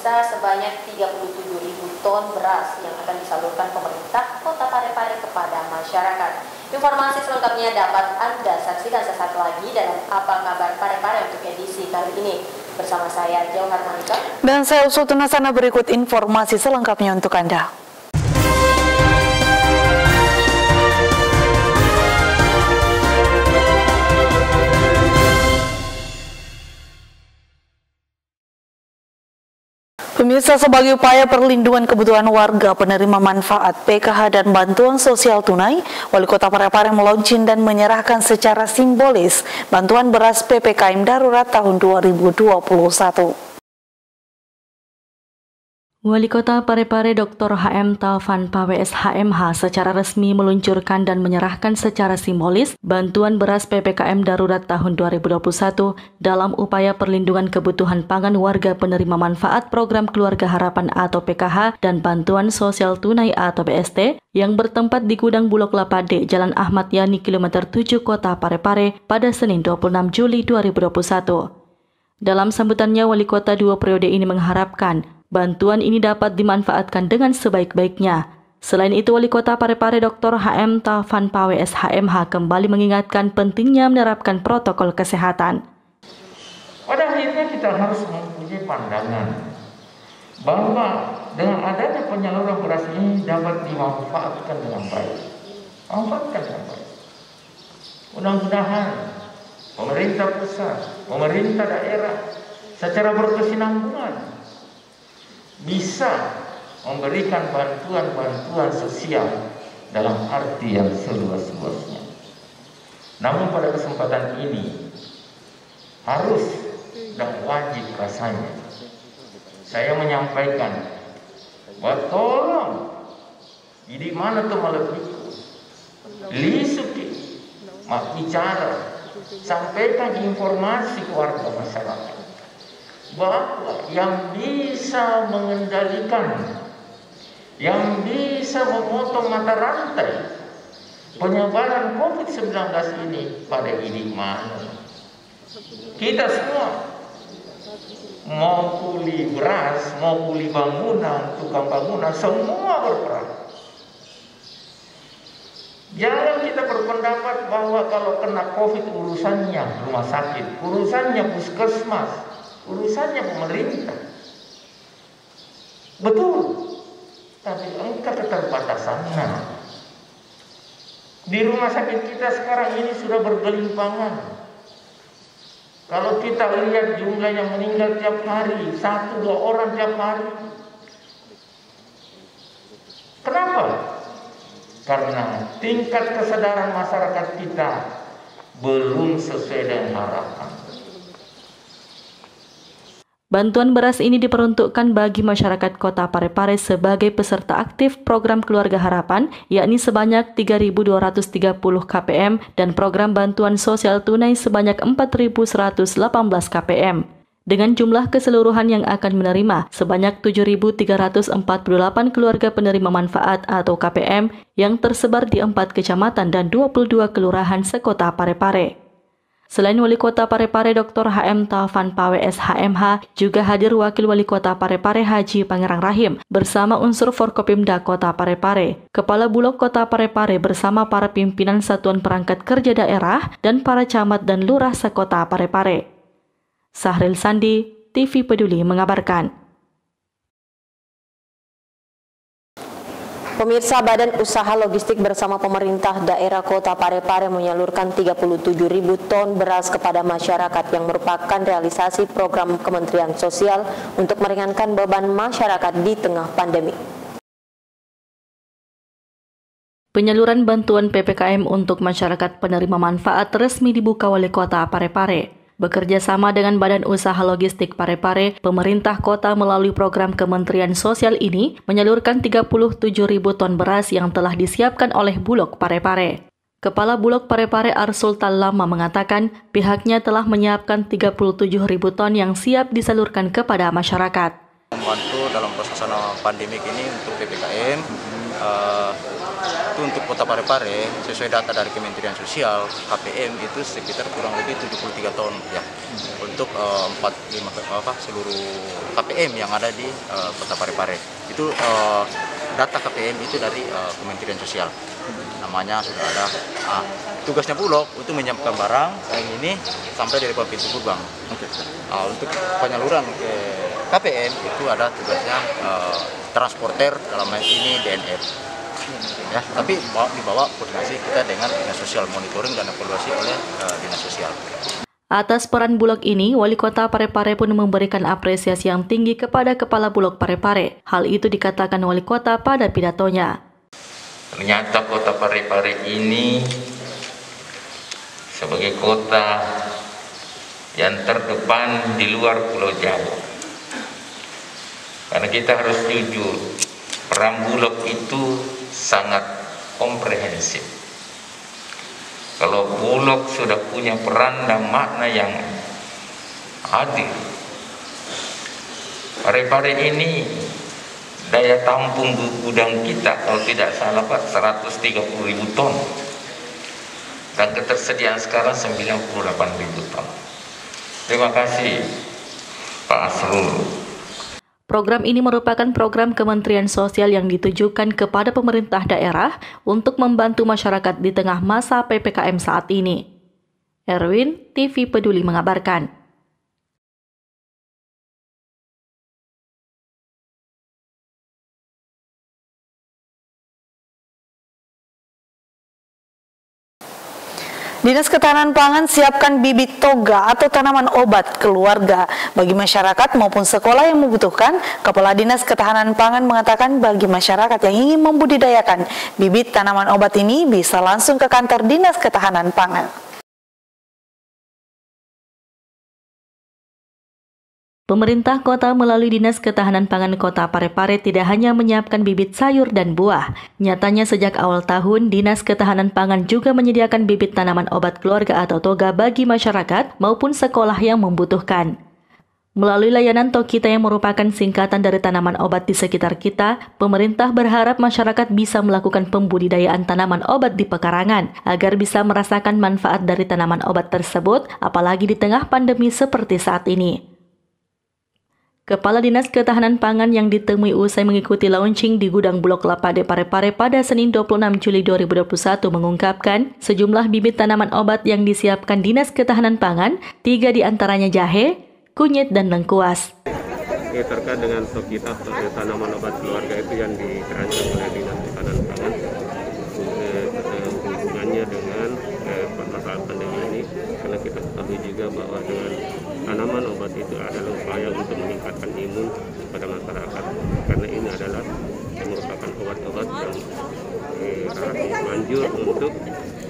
Pemirsa, sebanyak 37.000 ton beras yang akan disalurkan pemerintah Kota Parepare kepada masyarakat. Informasi selengkapnya dapat Anda saksikan sesaat lagi dalam Apa Kabar Parepare untuk edisi kali ini. Bersama saya Jauhar Manika dan saya Usutuna Sana. Berikut informasi selengkapnya untuk Anda. Pemirsa, sebagai upaya perlindungan kebutuhan warga penerima manfaat PKH dan bantuan sosial tunai, Wali Kota Parepare meluncurkan dan menyerahkan secara simbolis bantuan beras PPKM darurat tahun 2021. Wali Kota Parepare Dr. HM Taufan Pawes HMH secara resmi meluncurkan dan menyerahkan secara simbolis bantuan beras PPKM darurat tahun 2021 dalam upaya perlindungan kebutuhan pangan warga penerima manfaat program Keluarga Harapan atau PKH dan bantuan sosial tunai atau BST yang bertempat di gudang Bulog Lapade, Jalan Ahmad Yani, kilometer 7 Kota Parepare pada Senin 26 Juli 2021. Dalam sambutannya, Wali Kota 2 periode ini mengharapkan bantuan ini dapat dimanfaatkan dengan sebaik-baiknya. Selain itu, Wali Kota Parepare Dr. HM Taufan Pawes HMH kembali mengingatkan pentingnya menerapkan protokol kesehatan. Pada akhirnya kita harus mempunyai pandangan bahwa dengan adanya penyaluran beras ini dapat dimanfaatkan dengan baik. Mudah-mudahan pemerintah pusat, pemerintah daerah secara berkesinambungan bisa memberikan bantuan-bantuan sosial dalam arti yang seluas-luasnya. Namun pada kesempatan ini harus dan wajib rasanya saya menyampaikan bahwa tolong di mana tuh melebihi lisuki mak bicara, sampaikan informasi ke warga masyarakat bahwa yang bisa mengendalikan, yang bisa memotong mata rantai penyebaran COVID-19 ini pada ini mana? Kita semua mau kuli beras, mau kuli bangunan, tukang bangunan, semua berperan. Jangan kita berpendapat bahwa kalau kena COVID urusannya rumah sakit, urusannya puskesmas, urusannya pemerintah. Betul, tapi engkau keterbatasannya. Di rumah sakit kita sekarang ini sudah bergelimpangan. Kalau kita lihat jumlah yang meninggal tiap hari, 1-2 orang tiap hari. Kenapa? Karena tingkat kesadaran masyarakat kita belum sesuai dengan harapan. Bantuan beras ini diperuntukkan bagi masyarakat Kota Parepare sebagai peserta aktif program Keluarga Harapan, yakni sebanyak 3.230 KPM dan program bantuan sosial tunai sebanyak 4.118 KPM. Dengan jumlah keseluruhan yang akan menerima sebanyak 7.348 keluarga penerima manfaat atau KPM yang tersebar di 4 kecamatan dan 22 kelurahan sekota Parepare. Selain Wali Kota Parepare Dr. HM Taufan Pawes HMH, juga hadir Wakil Wali Kota Parepare Haji Pangerang Rahim bersama unsur Forkopimda Kota Parepare, Kepala Bulog Kota Parepare bersama para pimpinan Satuan Perangkat Kerja Daerah dan para camat dan lurah sekota Parepare. Sahril Sandi, TV Peduli mengabarkan. Pemirsa, Badan Usaha Logistik bersama pemerintah daerah Kota Parepare menyalurkan 37.000 ton beras kepada masyarakat yang merupakan realisasi program Kementerian Sosial untuk meringankan beban masyarakat di tengah pandemi. Penyaluran bantuan PPKM untuk masyarakat penerima manfaat resmi dibuka Wali Kota Parepare. Bekerja sama dengan Badan Usaha Logistik Parepare, pemerintah kota melalui program Kementerian Sosial ini menyalurkan 37.000 ton beras yang telah disiapkan oleh Bulog Parepare. Kepala Bulog Parepare Arsul Tallama mengatakan pihaknya telah menyiapkan 37.000 ton yang siap disalurkan kepada masyarakat. Membantu dalam proses pandemik ini untuk PPKM, Itu untuk Kota Parepare, sesuai data dari Kementerian Sosial, KPM itu sekitar kurang lebih 73 ton ya. Untuk 45 seluruh KPM yang ada di Kota Parepare. Itu data KPM itu dari Kementerian Sosial. Namanya sudah ada. Tugasnya Bulog untuk menyiapkan barang yang ini sampai dari pintu gerbang. Untuk penyaluran ke KPM itu ada tugasnya transporter, dalam hal ini DNR. Ya, tapi dibawa koordinasi kita dengan Dinas Sosial, monitoring dan evaluasi oleh Dinas Sosial. Atas peran Bulog ini, Wali Kota Parepare pun memberikan apresiasi yang tinggi kepada Kepala Bulog Parepare. Hal itu dikatakan Wali Kota pada pidatonya. Ternyata Kota Parepare ini sebagai kota yang terdepan di luar Pulau Jawa. Karena kita harus jujur, peran Bulog itu sangat komprehensif. Kalau Bulog sudah punya peran dan makna yang adil, Parepare ini daya tampung gudang kita kalau tidak salah Pak 130.000 ton dan ketersediaan sekarang 98.000 ton. Terima kasih Pak Asrul. Program ini merupakan program Kementerian Sosial yang ditujukan kepada pemerintah daerah untuk membantu masyarakat di tengah masa PPKM saat ini. Erwin, TV Peduli mengabarkan. Dinas Ketahanan Pangan siapkan bibit toga atau tanaman obat keluarga bagi masyarakat maupun sekolah yang membutuhkan. Kepala Dinas Ketahanan Pangan mengatakan bagi masyarakat yang ingin membudidayakan bibit tanaman obat ini bisa langsung ke kantor Dinas Ketahanan Pangan. Pemerintah kota melalui Dinas Ketahanan Pangan Kota Parepare tidak hanya menyiapkan bibit sayur dan buah. Nyatanya sejak awal tahun, Dinas Ketahanan Pangan juga menyediakan bibit tanaman obat keluarga atau toga bagi masyarakat maupun sekolah yang membutuhkan. Melalui layanan Tokita yang merupakan singkatan dari tanaman obat di sekitar kita, pemerintah berharap masyarakat bisa melakukan pembudidayaan tanaman obat di pekarangan agar bisa merasakan manfaat dari tanaman obat tersebut, apalagi di tengah pandemi seperti saat ini. Kepala Dinas Ketahanan Pangan yang ditemui usai mengikuti launching di Gudang Bulog Lapade Parepare pada Senin 26 Juli 2021 mengungkapkan sejumlah bibit tanaman obat yang disiapkan Dinas Ketahanan Pangan, 3 diantaranya jahe, kunyit, dan lengkuas. Terkait dengan stok kita tanaman obat keluarga itu yang dirancang oleh Dinas Ketahanan Pangan hubungannya dengan masalah pandemi ini, karena kita ketahui juga bahwa dengan tanaman obat itu adalah upaya untuk meningkatkan imun pada masyarakat, karena ini adalah merupakan obat-obat yang manjur untuk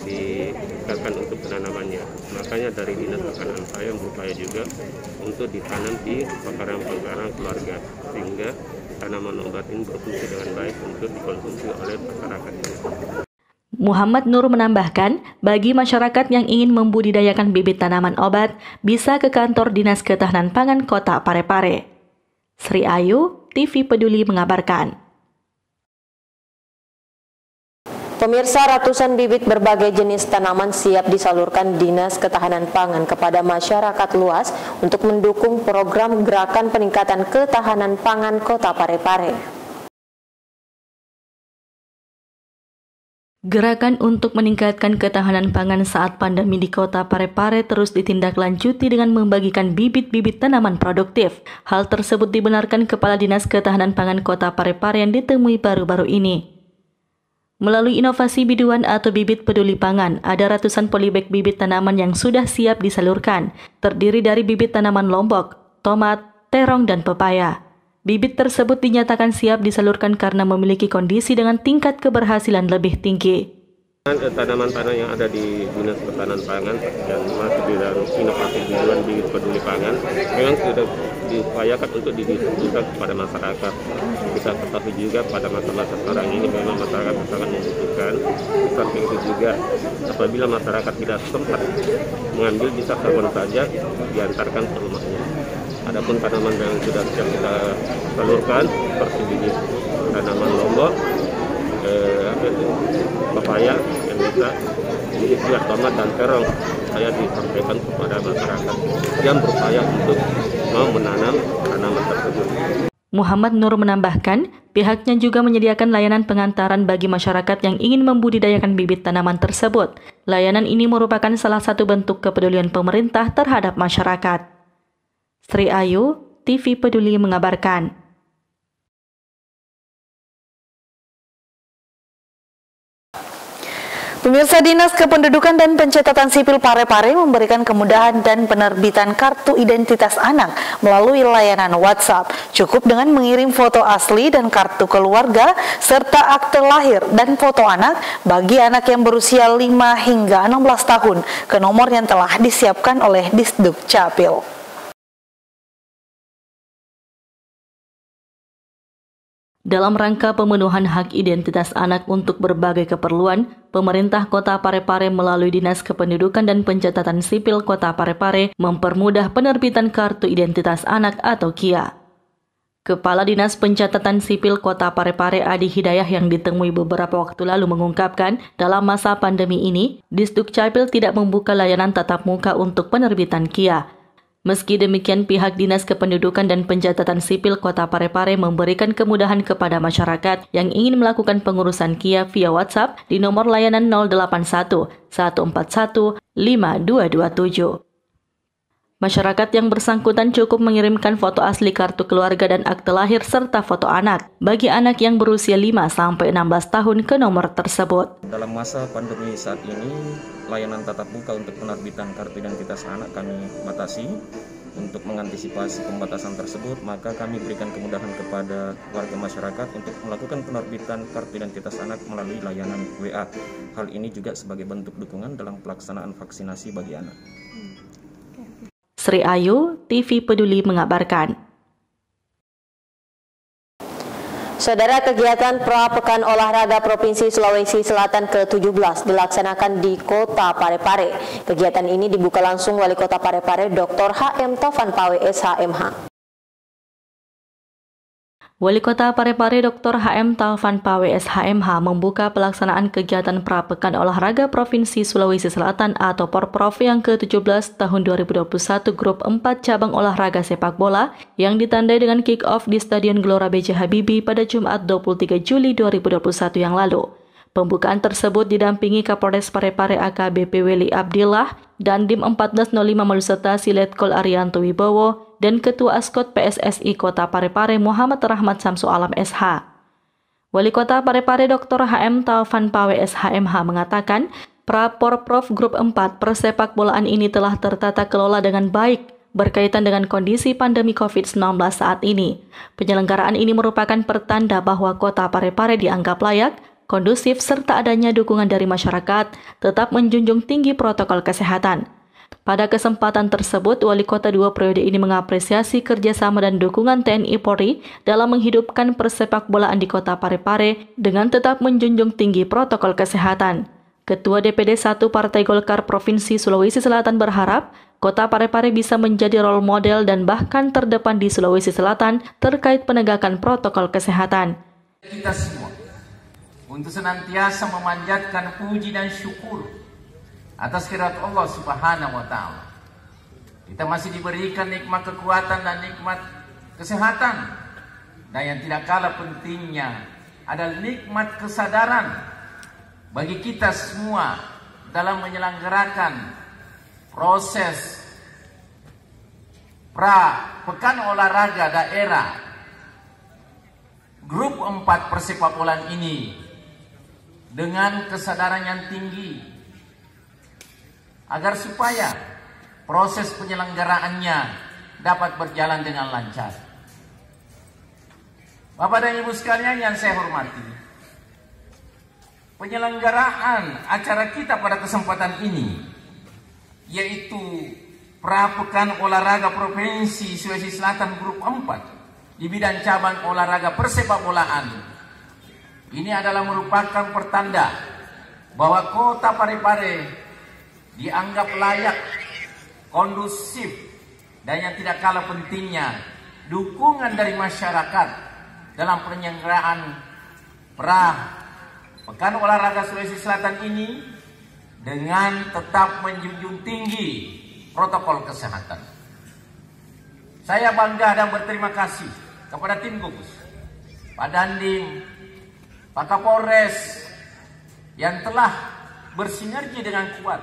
digunakan untuk penanamannya. Makanya dari Dinas Ketahanan saya berupaya juga untuk ditanam di pekarangan-pekarangan keluarga, sehingga tanaman obat ini berfungsi dengan baik untuk dikonsumsi oleh masyarakat. Muhammad Nur menambahkan, bagi masyarakat yang ingin membudidayakan bibit tanaman obat, bisa ke kantor Dinas Ketahanan Pangan Kota Parepare. Sri Ayu, TV Peduli mengabarkan. Pemirsa, ratusan bibit berbagai jenis tanaman siap disalurkan Dinas Ketahanan Pangan kepada masyarakat luas untuk mendukung program Gerakan Peningkatan Ketahanan Pangan Kota Parepare. Gerakan untuk meningkatkan ketahanan pangan saat pandemi di Kota Parepare terus ditindaklanjuti dengan membagikan bibit-bibit tanaman produktif. Hal tersebut dibenarkan Kepala Dinas Ketahanan Pangan Kota Parepare yang ditemui baru-baru ini. Melalui inovasi biduan atau bibit peduli pangan, ada ratusan polybag bibit tanaman yang sudah siap disalurkan, terdiri dari bibit tanaman lombok, tomat, terong, dan pepaya. Bibit tersebut dinyatakan siap disalurkan karena memiliki kondisi dengan tingkat keberhasilan lebih tinggi. Tanaman-tanaman yang ada di Dinas Ketahanan Pangan yang masih di dalam inovasi biduan bibit peduli pangan memang sudah diupayakan untuk didistribusikan kepada masyarakat. Kita ketahui juga pada masa-masa sekarang ini memang masyarakat sangat membutuhkan. Samping itu juga apabila masyarakat tidak sempat mengambil, bisa kapan saja diantarkan ke rumahnya. Adapun tanaman yang sudah siap kita salurkan seperti bibit tanaman lombok, bahaya yang bisa diistilah tomat dan terong. Saya disampaikan kepada masyarakat yang berupaya untuk mau menanam tanaman tersebut. Muhammad Nur menambahkan, pihaknya juga menyediakan layanan pengantaran bagi masyarakat yang ingin membudidayakan bibit tanaman tersebut. Layanan ini merupakan salah satu bentuk kepedulian pemerintah terhadap masyarakat. Sri Ayu, TV Peduli mengabarkan. Pemirsa, Dinas Kependudukan dan Pencatatan Sipil Parepare memberikan kemudahan dan penerbitan kartu identitas anak melalui layanan WhatsApp. Cukup dengan mengirim foto asli dan kartu keluarga serta akte lahir dan foto anak bagi anak yang berusia 5 hingga 16 tahun ke nomor yang telah disiapkan oleh Disduk Capil. Dalam rangka pemenuhan hak identitas anak untuk berbagai keperluan, pemerintah Kota Parepare melalui Dinas Kependudukan dan Pencatatan Sipil Kota Parepare mempermudah penerbitan kartu identitas anak atau KIA. Kepala Dinas Pencatatan Sipil Kota Parepare Adi Hidayah yang ditemui beberapa waktu lalu mengungkapkan, dalam masa pandemi ini, Disduk Capil tidak membuka layanan tatap muka untuk penerbitan KIA. Meski demikian, pihak Dinas Kependudukan dan Pencatatan Sipil Kota Parepare memberikan kemudahan kepada masyarakat yang ingin melakukan pengurusan KIA via WhatsApp di nomor layanan 081 141 5227. Masyarakat yang bersangkutan cukup mengirimkan foto asli kartu keluarga dan akte lahir serta foto anak bagi anak yang berusia 5-16 tahun ke nomor tersebut. Dalam masa pandemi saat ini, layanan tatap muka untuk penerbitan kartu identitas anak kami batasi. Untuk mengantisipasi pembatasan tersebut, maka kami berikan kemudahan kepada warga masyarakat untuk melakukan penerbitan kartu identitas anak melalui layanan WA. Hal ini juga sebagai bentuk dukungan dalam pelaksanaan vaksinasi bagi anak. Sri Ayu, TV Peduli mengabarkan. Saudara, kegiatan Pra-Pekan Olahraga Provinsi Sulawesi Selatan ke-17 dilaksanakan di Kota Parepare. Kegiatan ini dibuka langsung Wali Kota Parepare Dr. HM Taufan Pawe SHMH. Wali Kota Parepare Dr. HM Taufan Pawe SHMH membuka pelaksanaan kegiatan Pra-Pekan Olahraga Provinsi Sulawesi Selatan atau Porprov yang ke-17 tahun 2021 Grup 4 Cabang Olahraga Sepak Bola yang ditandai dengan kick-off di Stadion Gelora B.J. Habibie pada Jumat 23 Juli 2021 yang lalu. Pembukaan tersebut didampingi Kapolres Parepare AKBP Weli Abdillah, Dandim 1405 Malusertasi Letkol Arianto Wibowo, dan Ketua Askot PSSI Kota Parepare Muhammad Rahmat Samsu Alam SH. Wali Kota Parepare Dr. HM Taufan Pawe SHMH mengatakan, Pra-Porprov Grup 4 persepak bolaan ini telah tertata kelola dengan baik berkaitan dengan kondisi pandemi COVID-19 saat ini. Penyelenggaraan ini merupakan pertanda bahwa Kota Parepare dianggap layak, kondusif, serta adanya dukungan dari masyarakat tetap menjunjung tinggi protokol kesehatan. Pada kesempatan tersebut, Wali Kota 2 periode ini mengapresiasi kerjasama dan dukungan TNI Polri dalam menghidupkan persepak bolaan di Kota Parepare dengan tetap menjunjung tinggi protokol kesehatan. Ketua DPD 1 Partai Golkar Provinsi Sulawesi Selatan berharap Kota Parepare bisa menjadi role model dan bahkan terdepan di Sulawesi Selatan terkait penegakan protokol kesehatan. Kita semua untuk senantiasa memanjatkan puji dan syukur atas kehadirat Allah Subhanahu wa Ta'ala. Kita masih diberikan nikmat kekuatan dan nikmat kesehatan, dan yang tidak kalah pentingnya adalah nikmat kesadaran bagi kita semua dalam menyelenggarakan proses Pra-Pekan Olahraga Daerah Grup 4 persepak bolaan ini dengan kesadaran yang tinggi agar supaya proses penyelenggaraannya dapat berjalan dengan lancar. Bapak dan Ibu sekalian yang saya hormati, penyelenggaraan acara kita pada kesempatan ini yaitu Pra-Pekan Olahraga Provinsi Sulawesi Selatan Grup 4 di bidang cabang olahraga persepak bolaan. Ini adalah merupakan pertanda bahwa Kota Parepare dianggap layak, kondusif, dan yang tidak kalah pentingnya dukungan dari masyarakat dalam penyelenggaraan Pekan Olahraga Sulawesi Selatan ini dengan tetap menjunjung tinggi protokol kesehatan. Saya bangga dan berterima kasih kepada tim gugus, Pak Dandim, Pak Kapolres yang telah bersinergi dengan kuat,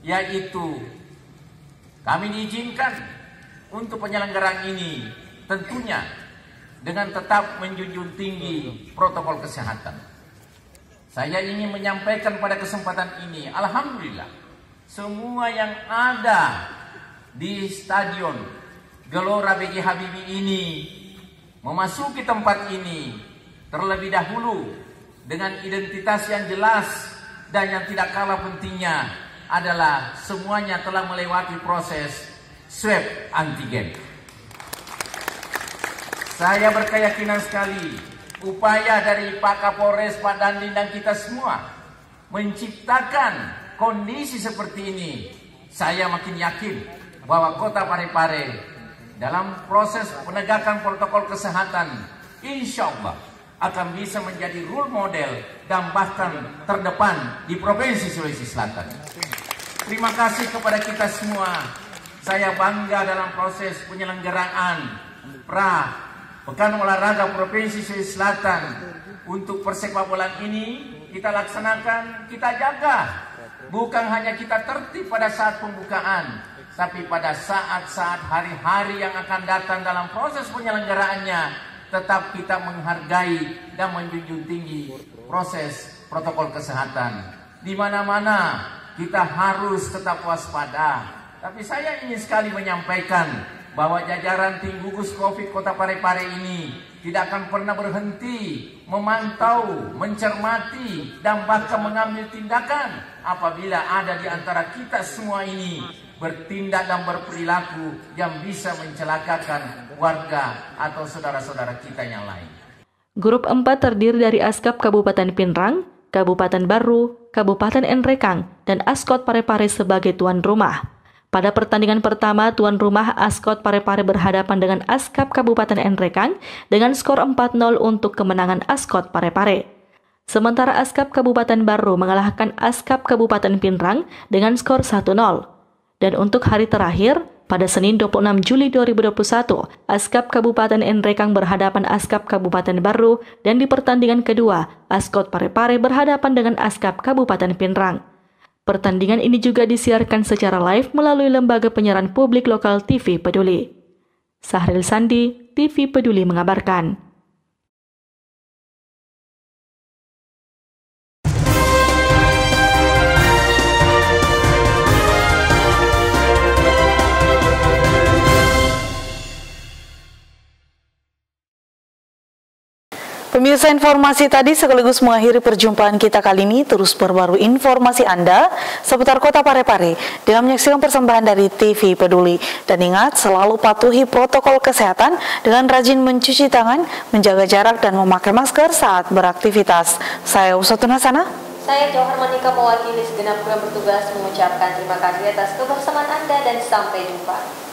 yaitu kami diizinkan untuk penyelenggaraan ini tentunya dengan tetap menjunjung tinggi protokol kesehatan. Saya ingin menyampaikan pada kesempatan ini, alhamdulillah, semua yang ada di Stadion Gelora B.J. Habibie ini memasuki tempat ini terlebih dahulu dengan identitas yang jelas, dan yang tidak kalah pentingnya adalah semuanya telah melewati proses swab antigen. Saya berkeyakinan sekali upaya dari Pak Kapolres, Pak Dandim, dan kita semua menciptakan kondisi seperti ini. Saya makin yakin bahwa Kota Parepare dalam proses penegakan protokol kesehatan insya Allah akan bisa menjadi role model dan bahkan terdepan di Provinsi Sulawesi Selatan. Terima kasih kepada kita semua. Saya bangga dalam proses penyelenggaraan Pekan Olahraga Provinsi Sulawesi Selatan. Untuk persepak bolaan ini kita laksanakan, kita jaga. Bukan hanya kita tertib pada saat pembukaan, tapi pada saat-saat hari-hari yang akan datang dalam proses penyelenggaraannya, tetap kita menghargai dan menjunjung tinggi proses protokol kesehatan. Di mana-mana kita harus tetap waspada. Tapi saya ingin sekali menyampaikan bahwa jajaran tim gugus COVID Kota Parepare ini tidak akan pernah berhenti memantau, mencermati, dan bahkan mengambil tindakan apabila ada di antara kita semua ini bertindak dan berperilaku yang bisa mencelakakan warga atau saudara-saudara kita yang lain. Grup 4 terdiri dari Askap Kabupaten Pinrang, Kabupaten Baru, Kabupaten Enrekang, dan Askot Parepare sebagai tuan rumah. Pada pertandingan pertama, tuan rumah Askot Parepare berhadapan dengan Askap Kabupaten Enrekang dengan skor 4-0 untuk kemenangan Askot Parepare. Sementara Askap Kabupaten Baru mengalahkan Askap Kabupaten Pinrang dengan skor 1-0. Dan untuk hari terakhir, pada Senin 26 Juli 2021, Askap Kabupaten Enrekang berhadapan Askap Kabupaten Baru, dan di pertandingan kedua, Askot Parepare berhadapan dengan Askap Kabupaten Pinrang. Pertandingan ini juga disiarkan secara live melalui lembaga penyiaran publik lokal TV Peduli. Sahril Sandi, TV Peduli mengabarkan. Pemirsa, informasi tadi sekaligus mengakhiri perjumpaan kita kali ini. Terus perbarui informasi Anda seputar Kota Parepare dengan menyaksikan persembahan dari TV Peduli. Dan ingat, selalu patuhi protokol kesehatan dengan rajin mencuci tangan, menjaga jarak, dan memakai masker saat beraktivitas. Saya Usatun Hasanah. Saya Johar Manika mewakili segenap kru yang bertugas mengucapkan terima kasih atas kebersamaan Anda dan sampai jumpa.